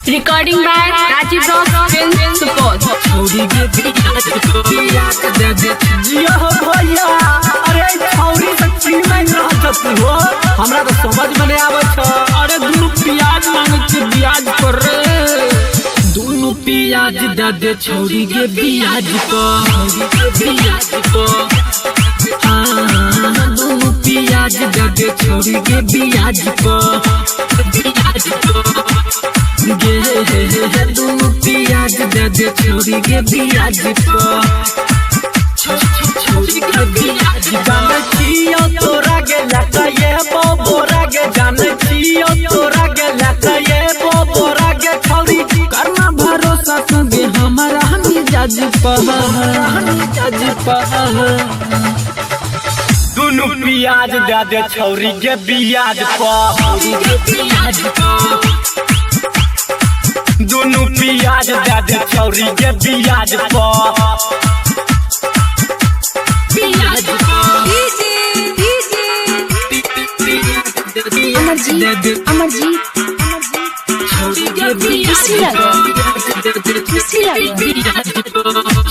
Recording by Rajiv Rock Film Support. छौरी के बियाज दे दे जियो हो भैया। अरे छौरी सच्ची में रहत हो, हमरा तो समझ में नहीं आवे छ। अरे दुनु पियाज मांगे के बियाज पर रे, दुनु पियाज दे दे छौरी के बियाज पर, छौरी के बियाज पर। हां दुनु पियाज दे दे छौरी के बियाज पर, बियाज पर। दुनु पियाज दे दे छौरी के बियाज पर, छौरी के बियाज जाने छियो तोरा के लका ये बोरा के, जाने छियो तोरा के लका ये बोरा के। छौरी करना भरोसा संगे हमारा मिजाज पर, मिजाज पर। दुनु पियाज दे दे छौरी के बियाज पर, छौरी के बियाज पर। दुनु पियाज दे दे छौरी के बियाज पर, बियाज पर। अमरजीत छौरी के बियाज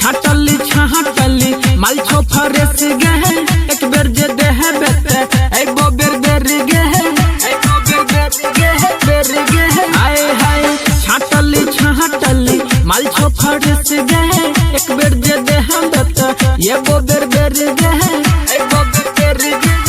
छाटली छाटली माल छो फरेस गए, एक बेर जे दे है बेटे एगो बेर बेर गए, एगो बेर बेर गए। हाय हाय छाटली छाटली माल छो फरेस गए, एक बेर जे दे है बेटे एगो बेर बेर गए, एगो बेर बेर गए।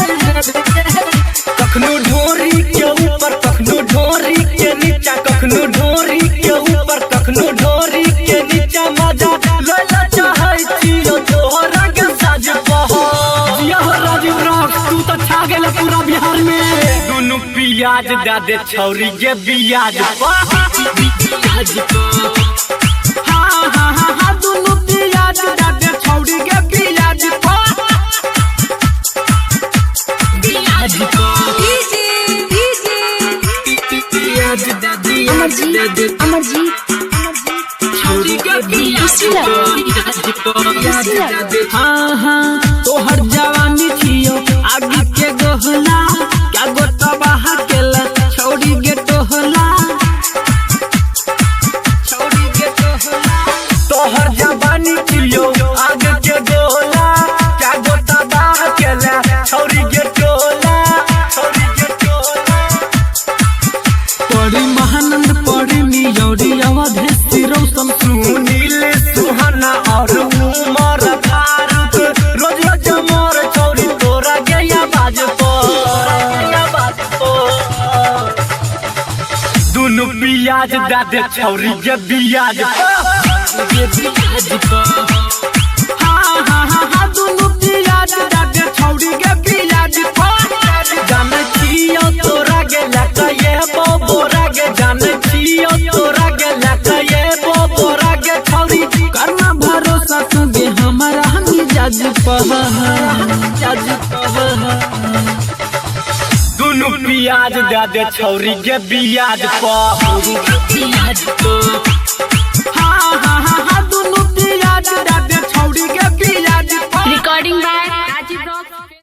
कखनो ढोरी के ऊपर कखनो ढोरी के नीचा, कखनो ढोरी के ऊपर कखनो ढोरी के नीचा। मजा लैला चाहै छियो तोहरा के साज पह। यह राजीव रॉक तू तो छा गेल पूरा बिहार में। दुनु पियाज दे दे छौरी के बियाज पर, बियाज पर। हां हां हां दुनु पियाज दे दे छौरी के बियाज पर, बियाज पर। अमरजीत छौरी के बियाज पर। हाँ हाँ तोहर जवानी छियो आगे के गोहला, क्या गोता बाहा केला छौरी के टोहला, छौरी के टोहला। तोहर जवानी छियो आगे के गोहला, क्या गोता बाहा केला छौरी के टोहला, छौरी के टोहला। पड़ी महानंद पड़ी नियौरी अवधेश रौशन सुनील सुहाना और उमर फारूक, रोज रोज मोर छौरी तोरा गया बाज पर। दुनु पियाज दे दे छौरी के बियाज पर। हाँ हाँ हाँ दुनु पियाज दे दे छौरी के बियाज पर। जाने छियो तोरा के लका ये बोरा के, जाने छियो तोरा के लका ये बोरा के। छौरी करना भरोसा संगे हमारा मिजाज पर, मिजाज पर। दुनु पियाज दे दे छौरी के बियाज पर, बियाज पर। हाँ हाँ हाँ